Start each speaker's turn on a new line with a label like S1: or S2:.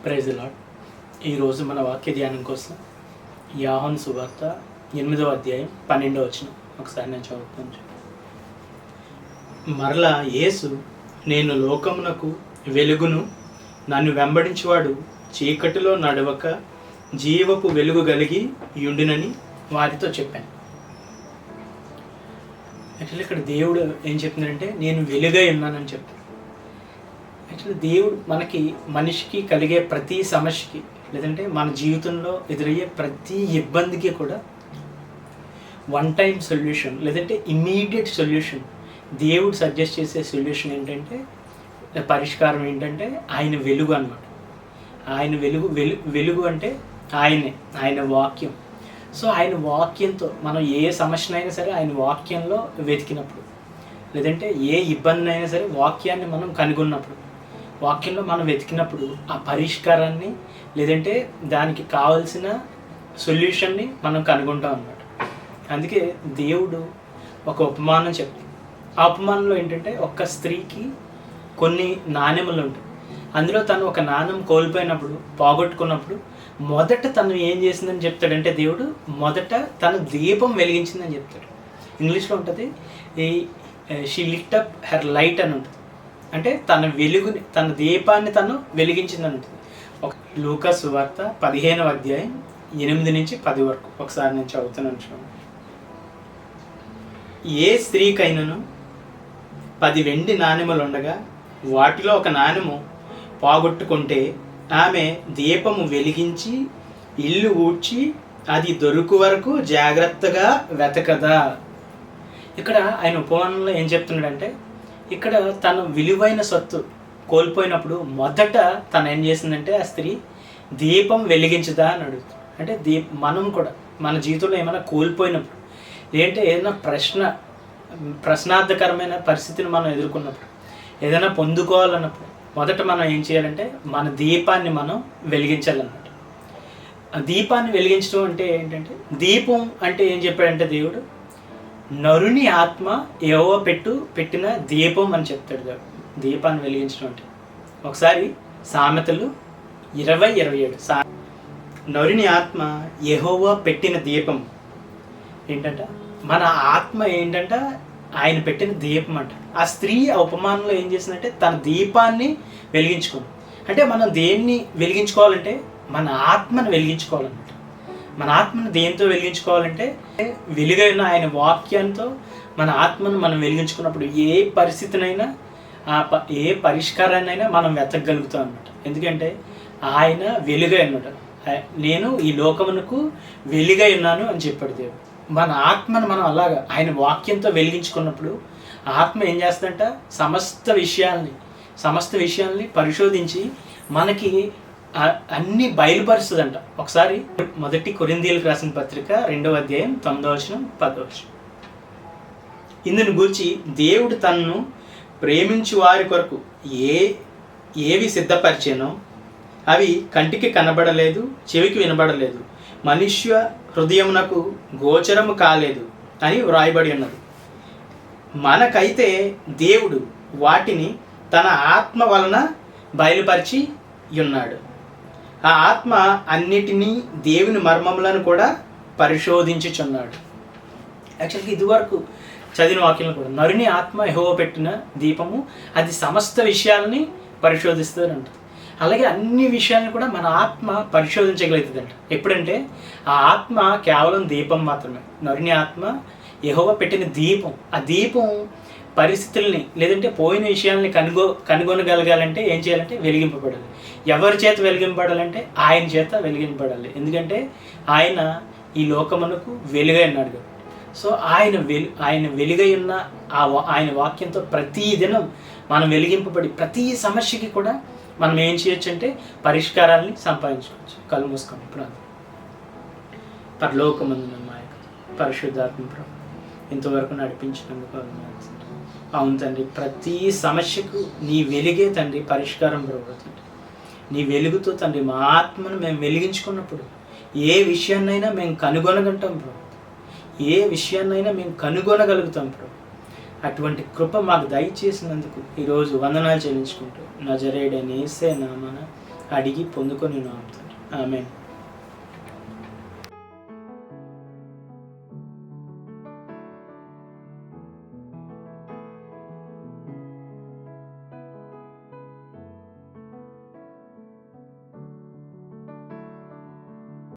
S1: Praise the lord. ఈరోజు మన వాక్య ధ్యానం కోసం యోహాను సువార్త 8వ అధ్యాయం 12వ వచనం ఒకసారి నేను చదువుతాను. మరలా యేసు, నేను లోకమునకు వెలుగును, నన్ను వెంబడించువాడు చీకటిలో నడవక జీవపు వెలుగు కలిగి యుండునని వారితో చెప్పాను. యాక్చువల్లీ ఇక్కడ దేవుడు ఏం చెప్తున్నాడంటే నేను వెలుగై ఉన్నానని చెప్తాను. యాక్చువల్లీ దేవుడు మనిషికి కలిగే ప్రతి సమస్యకి, లేదంటే మన జీవితంలో ఎదురయ్యే ప్రతి ఇబ్బందికి కూడా వన్ టైం సొల్యూషన్, లేదంటే ఇమ్మీడియట్ సొల్యూషన్, దేవుడు సజెస్ట్ చేసే సొల్యూషన్ ఏంటంటే, పరిష్కారం ఏంటంటే ఆయన వెలుగు అన్నమాట. ఆయన వెలుగు అంటే ఆయన వాక్యం. సో ఆయన వాక్యంతో మనం ఏ సమస్యనైనా సరే ఆయన వాక్యంలో వెతికినప్పుడు, లేదంటే ఏ ఇబ్బందినైనా సరే వాక్యాన్ని మనం కనుగొన్నప్పుడు, వాక్యంలో మనం వెతికినప్పుడు ఆ పరిష్కారాన్ని, లేదంటే దానికి కావాల్సిన సొల్యూషన్ని మనం కనుగొంటాం అన్నమాట. అందుకే దేవుడు ఒక ఉపమానం చెప్తాడు. ఆ ఉపమానంలో ఏంటంటే, ఒక స్త్రీకి కొన్ని నాణెములు ఉంటాయి. అందులో తను ఒక నాణెం కోల్పోయినప్పుడు, పోగొట్టుకున్నప్పుడు మొదట తను ఏం చేసిందని చెప్తాడంటే, దేవుడు మొదట తను దీపం వెలిగించిందని చెప్తాడు. ఇంగ్లీష్లో ఉంటుంది she lit up her light అని ఉంటుంది. అంటే తన వెలుగుని, తన దీపాన్ని తను వెలిగించిందని ఉంటుంది. ఒక లూకా సువార్త 15వ అధ్యాయం 8 నుంచి 10 వరకు ఒకసారి నేను చదువుతున్నాను చూడండి. ఏ స్త్రీకైనను 10 వెండి నాణెములు ఉండగా వాటిలో ఒక నాణెము పోగొట్టుకుంటే ఆమె దీపము వెలిగించి ఇల్లు ఊడ్చి అది దొరుకు వరకు జాగ్రత్తగా వెతకదా. ఇక్కడ ఆయన ఉపమానంలో ఏం చెప్తున్నాడంటే, ఇక్కడ తను విలువైన సొత్తు కోల్పోయినప్పుడు మొదట తను ఏం చేసిందంటే, ఆ స్త్రీ దీపం వెలిగించదా అని అడుగుతుంది. అంటే మనం కూడా మన జీవితంలో ఏమైనా కోల్పోయినప్పుడు, లేదంటే ఏదైనా ప్రశ్నార్థకరమైన పరిస్థితిని మనం ఎదుర్కొన్నప్పుడు, ఏదైనా పొందుకోవాలన్నప్పుడు మొదట మనం ఏం చేయాలంటే మన దీపాన్ని మనం వెలిగించాలన్నమాట. ఆ దీపాన్ని వెలిగించడం అంటే ఏంటంటే, దీపం అంటే ఏం చెప్పాడంటే దేవుడు, నరుని ఆత్మ యెహోవా పెట్టిన దీపం అని చెప్తాడు దేవుడు. దీపాన్ని వెలిగించడం అంటే ఒకసారి సామెతలు 20:27 నరుని ఆత్మ యెహోవా పెట్టిన దీపం ఏంటంట, మన ఆత్మ ఏంటంట ఆయన పెట్టిన దీపం అంట. ఆ స్త్రీ ఆ ఉపమానంలో ఏం చేసిందంటే తన దీపాన్ని వెలిగించుకుంది. అంటే మనం దేన్ని వెలిగించుకోవాలంటే మన ఆత్మను వెలిగించుకోవాలన్నమాట. మన ఆత్మను దేంతో వెలిగించుకోవాలంటే వెలుగైన ఆయన వాక్యంతో మన ఆత్మను మనం వెలిగించుకున్నప్పుడు ఏ పరిస్థితినైనా ఏ పరిష్కారాన్నైనా మనం వెతకగలుగుతాం అన్నమాట. ఎందుకంటే ఆయన వెలుగై అన్నమాట. నేను ఈ లోకమునకు వెలుగై ఉన్నాను అని చెప్పాడు దేవుడు. మన ఆత్మను మనం అలాగా ఆయన వాక్యంతో వెలిగించుకున్నప్పుడు ఆత్మ ఏం చేస్తుందంట, సమస్త విషయాల్ని పరిశోధించి మనకి అన్ని బయలుపరుస్తుందంట. ఒకసారి 1 కొరింథీయులకు రాసిన పత్రిక 2వ అధ్యాయం 9వ వచనం 10వ వచనం. ఇందును గూర్చి దేవుడు తన్ను ప్రేమించు వారి కొరకు ఏవి సిద్ధపరిచేనో అవి కంటికి కనబడలేదు, చెవికి వినబడలేదు, మనుష్య హృదయమునకు గోచరము కాలేదు అని వ్రాయబడి ఉన్నది. మనకైతే దేవుడు వాటిని తన ఆత్మ వలన బయలుపరిచి ఉన్నాడు. ఆ ఆత్మ అన్నిటినీ దేవుని మర్మములను కూడా పరిశోధించుచున్నాడు. యాక్చువల్గా ఇదివరకు చదివిన వాక్యంలో కూడా నరుని ఆత్మ యెహోవా పెట్టిన దీపము, అది సమస్త విషయాల్ని పరిశోధిస్తుందంట. అలాగే అన్ని విషయాలను కూడా మన ఆత్మ పరిశోధించగలుగుతుందంట. ఎప్పుడంటే ఆ ఆత్మ కేవలం దీపం మాత్రమే. నరుని ఆత్మ యెహోవా పెట్టిన దీపం. ఆ దీపం పరిస్థితుల్ని, లేదంటే పోయిన విషయాల్ని కనుగొనగలగాలంటే ఏం చేయాలంటే వెలిగింపబడాలి. ఎవరి చేత వెలిగింపబడాలంటే ఆయన చేత వెలిగింపబడాలి. ఎందుకంటే ఆయన ఈ లోకమునకు వెలుగై ఉన్నాడు కాబట్టి. సో ఆయన వెలుగై ఉన్న ఆయన వాక్యంతో ప్రతి దినం మనం వెలిగింపబడి ప్రతి సమస్యకి కూడా మనం ఏం చేయొచ్చు అంటే పరిష్కారాలని సంపాదించుకోవచ్చు. కళ్ళు మూసుకోండి. ప్రార్థన. పరలోకమందున మా యొక్క పరిశుద్ధాత్మ ప్రభు ఇంతవరకు నడిపించినందుకు అవును తండ్రి, ప్రతి సమస్యకు నీ వెలుగే తండ్రి పరిష్కారం ప్రభు. నీ వెలుగుతో తండ్రి మా ఆత్మను మేము వెలిగించుకున్నప్పుడు ఏ విషయాన్నైనా మేము కనుగొనగలుగుతాం ప్రభు. ఏ విషయాన్నైనా మేము కనుగొనగలుగుతాం ప్రభు. అటువంటి కృప మాకు దయచేసినందుకు ఈరోజు వందనాలు చెల్లించుకుంటూ నజరేయుడైన యేసయ్య నామమున అడిగి పొందుకొని ఆమెన్.